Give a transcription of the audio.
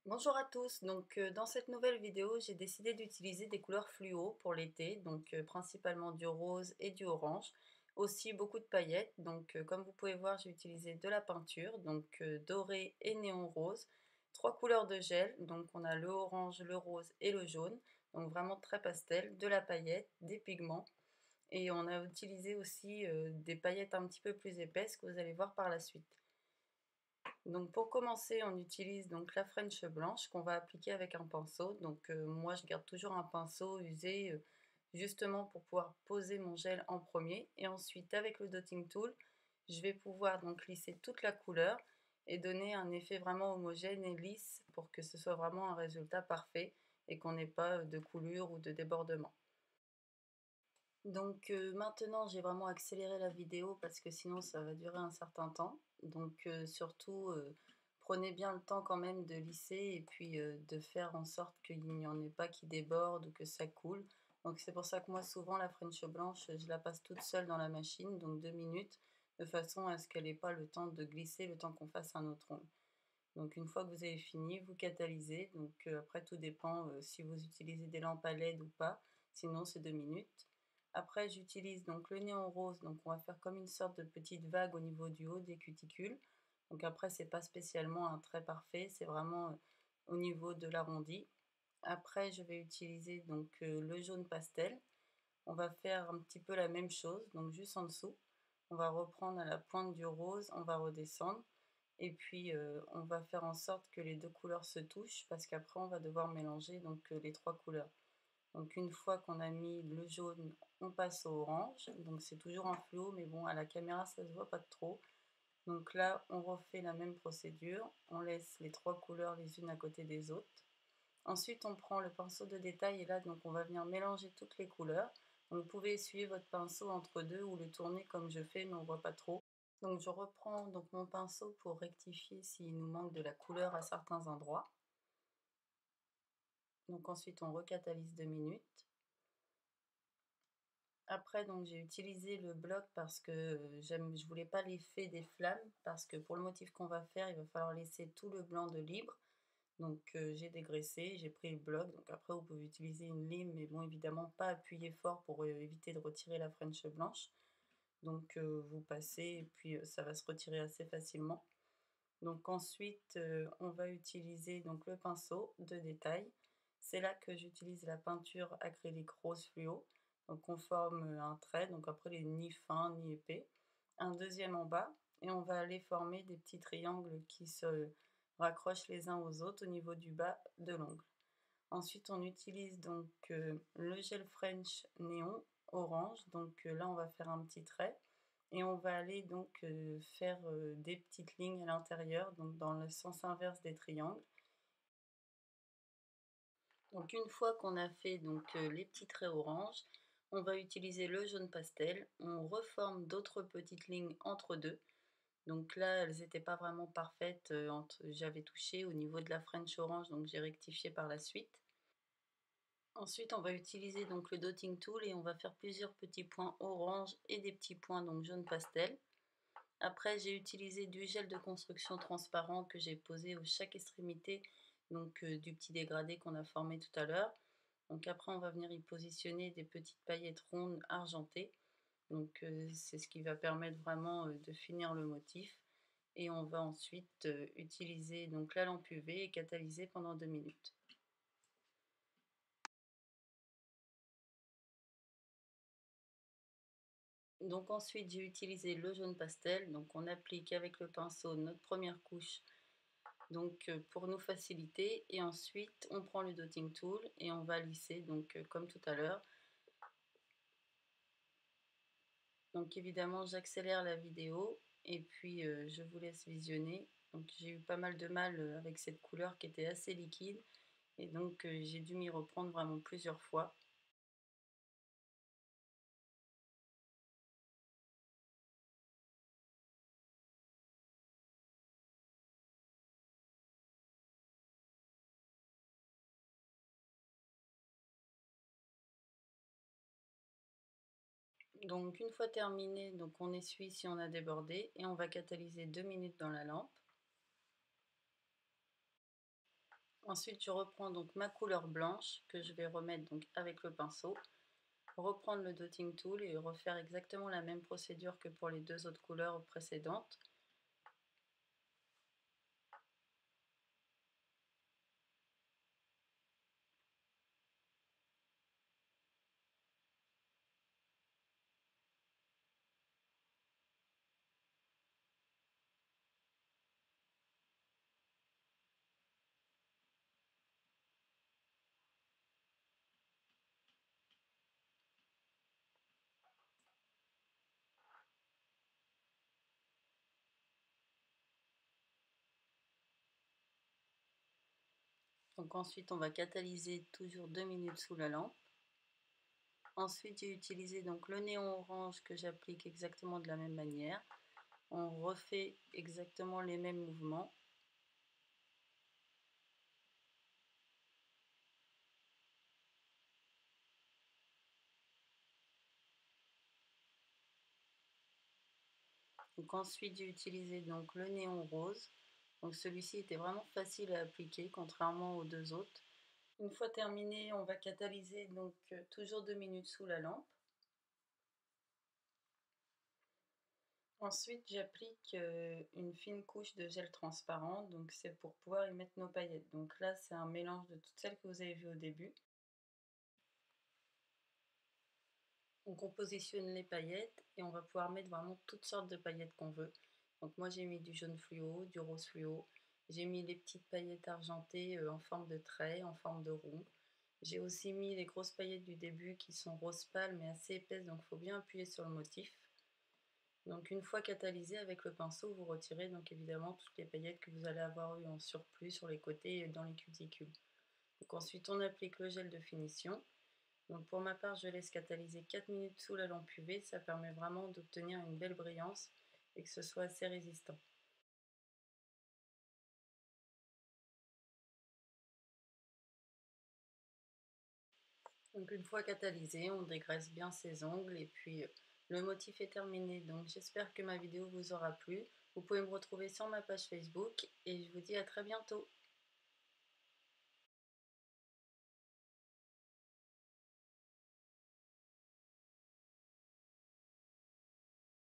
Bonjour à tous, dans cette nouvelle vidéo, j'ai décidé d'utiliser des couleurs fluo pour l'été, principalement du rose et du orange, aussi beaucoup de paillettes. Comme vous pouvez voir, j'ai utilisé de la peinture, doré et néon rose, trois couleurs de gel, donc on a le orange, le rose et le jaune, donc vraiment très pastel, de la paillette, des pigments, et on a utilisé aussi des paillettes un petit peu plus épaisses que vous allez voir par la suite. Donc pour commencer, on utilise donc la French blanche qu'on va appliquer avec un pinceau. Moi je garde toujours un pinceau usé justement pour pouvoir poser mon gel en premier. Et ensuite avec le dotting tool, je vais pouvoir donc lisser toute la couleur et donner un effet vraiment homogène et lisse pour que ce soit vraiment un résultat parfait et qu'on n'ait pas de coulure ou de débordement. Maintenant, j'ai vraiment accéléré la vidéo parce que sinon ça va durer un certain temps. Surtout, prenez bien le temps quand même de lisser et puis, de faire en sorte qu'il n'y en ait pas qui déborde ou que ça coule. Donc c'est pour ça que moi souvent la French blanche, je la passe toute seule dans la machine, donc 2 minutes, de façon à ce qu'elle ait pas le temps de glisser, le temps qu'on fasse un autre ongle. Donc une fois que vous avez fini, vous catalysez. Après tout dépend, si vous utilisez des lampes à LED ou pas, sinon c'est 2 minutes. Après j'utilise donc le néon rose, donc on va faire comme une sorte de petite vague au niveau du haut des cuticules. Donc après c'est pas spécialement un trait parfait, c'est vraiment, au niveau de l'arrondi. Après je vais utiliser le jaune pastel. On va faire un petit peu la même chose, donc juste en dessous. On va reprendre à la pointe du rose, on va redescendre et puis, on va faire en sorte que les 2 couleurs se touchent parce qu'après on va devoir mélanger les 3 couleurs. Donc une fois qu'on a mis le jaune, on passe au orange, donc c'est toujours en fluo mais bon à la caméra ça se voit pas trop. Donc là on refait la même procédure, on laisse les 3 couleurs les unes à côté des autres. Ensuite on prend le pinceau de détail et là donc on va venir mélanger toutes les couleurs. Donc, vous pouvez essuyer votre pinceau entre deux ou le tourner comme je fais mais on voit pas trop. Donc je reprends mon pinceau pour rectifier s'il nous manque de la couleur à certains endroits. Donc ensuite on recatalyse 2 minutes. Après j'ai utilisé le bloc parce que je voulais pas l'effet des flammes parce que pour le motif qu'on va faire, il va falloir laisser tout le blanc de libre. J'ai dégraissé, j'ai pris le bloc, donc après vous pouvez utiliser une lime, mais bon évidemment pas appuyer fort pour éviter de retirer la French blanche. Vous passez et puis ça va se retirer assez facilement. Donc ensuite, on va utiliser le pinceau de détail. C'est là que j'utilise la peinture acrylique rose fluo. Donc on forme un trait, donc après il est ni fin ni épais. Un deuxième en bas et on va aller former des petits triangles qui se raccrochent les uns aux autres au niveau du bas de l'ongle. Ensuite on utilise le gel French néon orange. Là on va faire un petit trait. Et on va aller faire des petites lignes à l'intérieur, donc dans le sens inverse des triangles. Donc une fois qu'on a fait les petits traits orange, on va utiliser le jaune pastel. On reforme d'autres petites lignes entre deux. Donc là, elles n'étaient pas vraiment parfaites, j'avais touché au niveau de la French orange, donc j'ai rectifié par la suite. Ensuite, on va utiliser le dotting tool et on va faire plusieurs petits points orange et des petits points jaune pastel. Après, j'ai utilisé du gel de construction transparent que j'ai posé à chaque extrémité du petit dégradé qu'on a formé tout à l'heure. Donc après, on va venir y positionner des petites paillettes rondes argentées. C'est ce qui va permettre vraiment de finir le motif. Et on va ensuite utiliser la lampe UV et catalyser pendant 2 minutes. Donc ensuite, j'ai utilisé le jaune pastel. Donc on applique avec le pinceau notre première couche pour nous faciliter et ensuite on prend le dotting tool et on va lisser comme tout à l'heure. Donc évidemment j'accélère la vidéo et puis je vous laisse visionner. Donc j'ai eu pas mal de mal avec cette couleur qui était assez liquide et j'ai dû m'y reprendre vraiment plusieurs fois. Donc une fois terminé, on essuie si on a débordé et on va catalyser 2 minutes dans la lampe. Ensuite, je reprends donc ma couleur blanche que je vais remettre donc avec le pinceau, reprendre le dotting tool et refaire exactement la même procédure que pour les deux autres couleurs précédentes. Donc ensuite, on va catalyser toujours 2 minutes sous la lampe. Ensuite, j'ai utilisé donc le néon orange que j'applique exactement de la même manière. On refait exactement les mêmes mouvements. Donc ensuite, j'ai utilisé donc le néon rose. Donc celui-ci était vraiment facile à appliquer, contrairement aux deux autres. Une fois terminé, on va catalyser donc toujours 2 minutes sous la lampe. Ensuite, j'applique une fine couche de gel transparent, donc c'est pour pouvoir y mettre nos paillettes. Donc là, c'est un mélange de toutes celles que vous avez vues au début. Donc on positionne les paillettes et on va pouvoir mettre vraiment toutes sortes de paillettes qu'on veut. Donc moi j'ai mis du jaune fluo, du rose fluo, j'ai mis les petites paillettes argentées en forme de trait, en forme de rond. J'ai aussi mis les grosses paillettes du début qui sont rose pâle mais assez épaisses, donc il faut bien appuyer sur le motif. Donc une fois catalysé avec le pinceau, vous retirez donc évidemment toutes les paillettes que vous allez avoir eu en surplus sur les côtés et dans les cuticules. Donc ensuite on applique le gel de finition. Donc pour ma part, je laisse catalyser 4 minutes sous la lampe UV, ça permet vraiment d'obtenir une belle brillance et que ce soit assez résistant. Donc une fois catalysé, on dégraisse bien ses ongles et puis le motif est terminé. Donc j'espère que ma vidéo vous aura plu. Vous pouvez me retrouver sur ma page Facebook et je vous dis à très bientôt.